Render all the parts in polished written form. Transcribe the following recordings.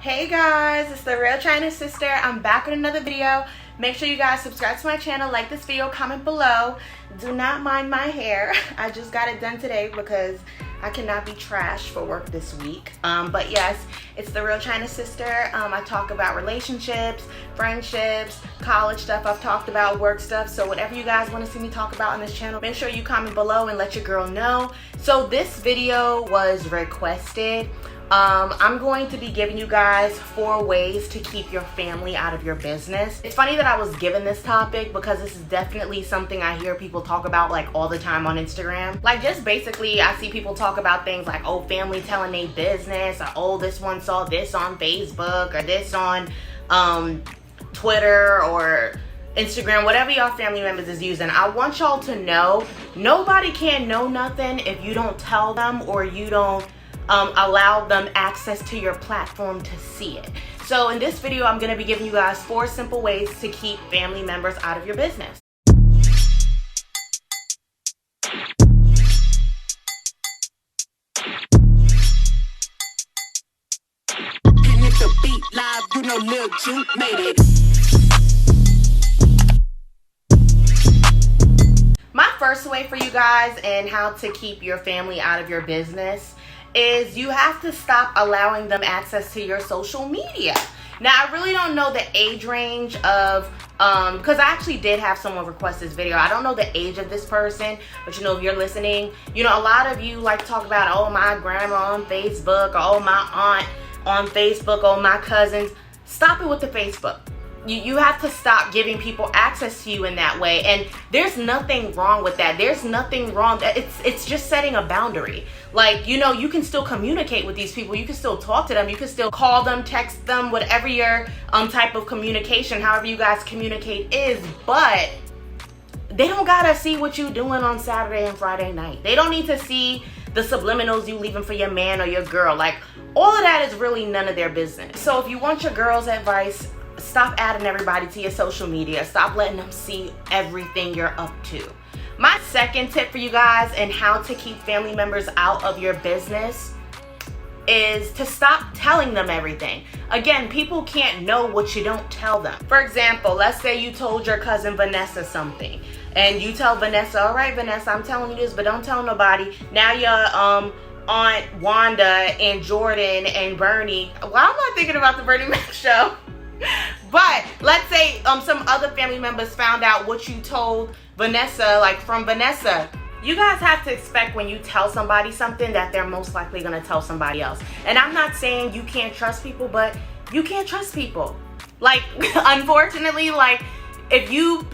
Hey guys, it's the Real China Sister. I'm back with another video. Make sure you guys subscribe to my channel, like this video, comment below. Do not mind my hair. I just got it done today because I cannot be trashed for work this week. But yes, it's the Real China Sister. I talk about relationships, friendships, college stuff I've talked about, work stuff. So whatever you guys want to see me talk about on this channel, make sure you comment below and let your girl know. So this video was requested. I'm going to be giving you guys 4 ways to keep your family out of your business. It's funny that I was given this topic because this is definitely something I hear people talk about like all the time on Instagram. Like just basically I see people talk about things like, oh, family telling their business, or oh, this one saw this on Facebook, or this on Twitter or Instagram, whatever y'all family members is using. I want y'all to know nobody can know nothing if you don't tell them or you don't allow them access to your platform to see it. So in this video, I'm going to be giving you guys 4 simple ways to keep family members out of your business. My first way for you guys and how to keep your family out of your business is you have to stop allowing them access to your social media. Now, I really don't know the age range of, because I actually did have someone request this video. I don't know the age of this person, but you know, if you're listening, you know, a lot of you like to talk about, oh, my grandma on Facebook, or oh, my aunt on Facebook, oh, my cousins. Stop it with the Facebook. You have to stop giving people access to you in that way, and there's nothing wrong with that. There's nothing wrong. It's just setting a boundary. Like, you know, you can still communicate with these people. You can still talk to them. You can still call them, text them, whatever your type of communication, however you guys communicate is, but they don't gotta see what you doing on Saturday and Friday night. They don't need to see the subliminals you leaving for your man or your girl. Like, all of that is really none of their business. So if you want your girl's advice, stop adding everybody to your social media. Stop letting them see everything you're up to. My second tip for you guys and how to keep family members out of your business is to stop telling them everything. Again, people can't know what you don't tell them. For example, let's say you told your cousin Vanessa something, and you tell Vanessa, all right, Vanessa, I'm telling you this, but don't tell nobody. Now your Aunt Wanda and Jordan and Bernie, well, I'm not thinking about the Bernie Mac show. But let's say some other family members found out what you told Vanessa, like from Vanessa. You guys have to expect when you tell somebody something that they're most likely going to tell somebody else. And I'm not saying you can't trust people, but you can't trust people. Like, unfortunately, like if you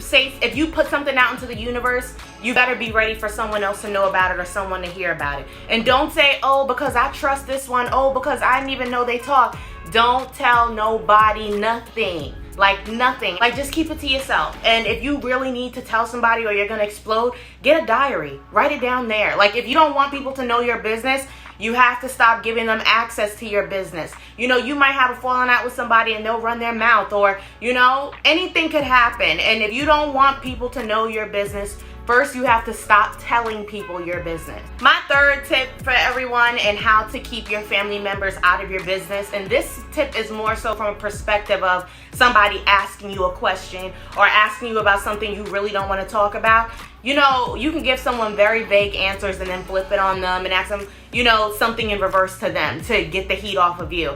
put something out into the universe, you better be ready for someone else to know about it or someone to hear about it. And don't say, oh, because I trust this one. Oh, because I didn't even know they talk. Don't tell nobody nothing. Like nothing. Like just keep it to yourself. And if you really need to tell somebody or you're gonna explode, get a diary. Write it down there. Like if you don't want people to know your business, you have to stop giving them access to your business. You know, you might have a falling out with somebody and they'll run their mouth, or, you know, anything could happen. And if you don't want people to know your business, first, you have to stop telling people your business. My third tip for everyone and how to keep your family members out of your business, and this tip is more so from a perspective of somebody asking you a question or asking you about something you really don't want to talk about. You know, you can give someone very vague answers and then flip it on them and ask them, you know, something in reverse to them to get the heat off of you.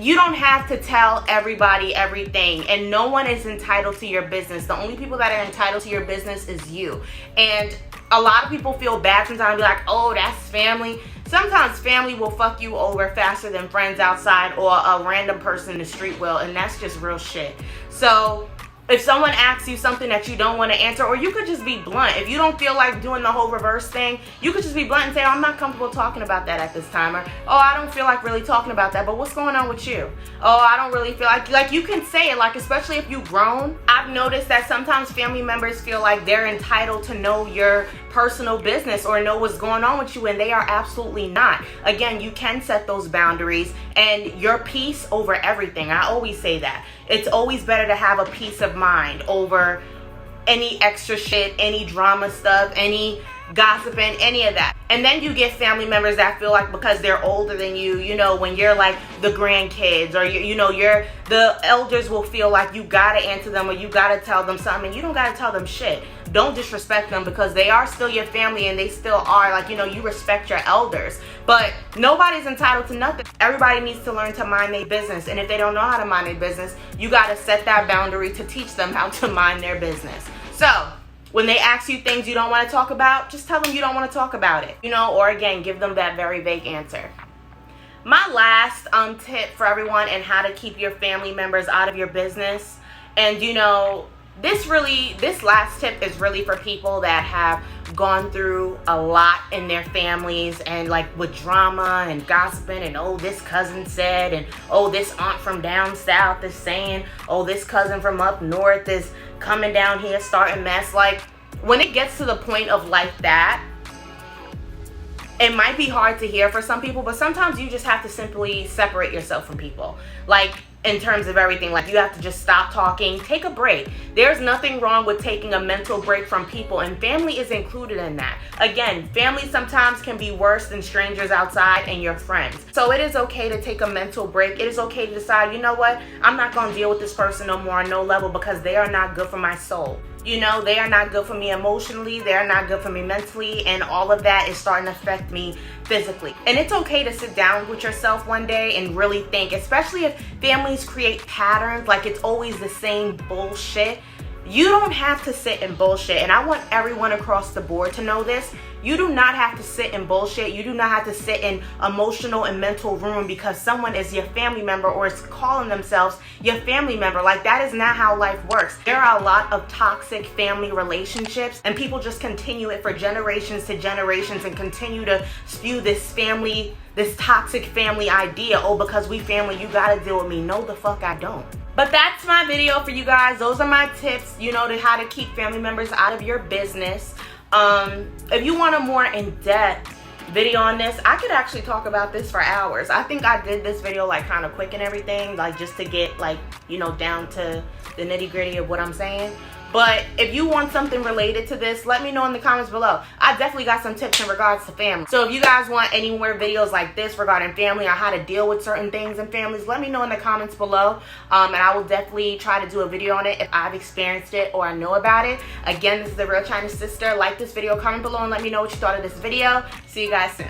You don't have to tell everybody everything, and no one is entitled to your business. The only people that are entitled to your business is you. And a lot of people feel bad sometimes and be like, oh, that's family. Sometimes family will fuck you over faster than friends outside or a random person in the street will, and that's just real shit. So if someone asks you something that you don't want to answer, or you could just be blunt. If you don't feel like doing the whole reverse thing, you could just be blunt and say, oh, I'm not comfortable talking about that at this time. Or, oh, I don't feel like really talking about that, but what's going on with you? Oh, I don't really feel like you can say it, like, especially if you've grown. I've noticed that sometimes family members feel like they're entitled to know your personal business or know what's going on with you, and they are absolutely not. Again, you can set those boundaries, and your peace over everything. I always say that. It's always better to have a peace of mind over any extra shit, any drama stuff, any gossiping, any of that. And then you get family members that feel like because they're older than you, you know, when you're like the grandkids or the elders will feel like you gotta answer them or you gotta tell them something, and you don't gotta tell them shit. Don't disrespect them because they are still your family and they still are, like, you know, you respect your elders. But nobody's entitled to nothing. Everybody needs to learn to mind their business, and if they don't know how to mind their business, you gotta set that boundary to teach them how to mind their business. So when they ask you things you don't want to talk about, just tell them you don't want to talk about it, you know, or again, give them that very vague answer. My last tip for everyone and how to keep your family members out of your business, and you know, this last tip is really for people that have gone through a lot in their families and like with drama and gossiping and oh, this cousin said, and oh, this aunt from down south is saying, oh, this cousin from up north is coming down here starting mess. Like, when it gets to the point of like that, it might be hard to hear for some people, but sometimes you just have to simply separate yourself from people. Like, in terms of everything, like, you have to just stop talking, take a break. There's nothing wrong with taking a mental break from people, and family is included in that. Again, family sometimes can be worse than strangers outside and your friends. So it is okay to take a mental break. It is okay to decide, you know what, I'm not going to deal with this person no more on no level because they are not good for my soul. You know, they are not good for me emotionally, they are not good for me mentally, and all of that is starting to affect me physically. And it's okay to sit down with yourself one day and really think, especially if families create patterns, like it's always the same bullshit. You don't have to sit in bullshit, and I want everyone across the board to know this. You do not have to sit in bullshit. You do not have to sit in emotional and mental ruin because someone is your family member or is calling themselves your family member. Like, that is not how life works. There are a lot of toxic family relationships, and people just continue it for generations to generations and continue to spew this toxic family idea. Oh, because we family, you gotta deal with me. No, the fuck I don't. But that's my video for you guys. Those are my tips, you know, to how to keep family members out of your business. If you want a more in-depth video on this, I could actually talk about this for hours. I think I did this video like kind of quick and everything, like just to get like, you know, down to the nitty-gritty of what I'm saying. But if you want something related to this, let me know in the comments below. I definitely got some tips in regards to family. So if you guys want any more videos like this regarding family or how to deal with certain things in families, let me know in the comments below. And I will definitely try to do a video on it if I've experienced it or I know about it. Again, this is the Real China Sister. Like this video, comment below and let me know what you thought of this video. See you guys soon.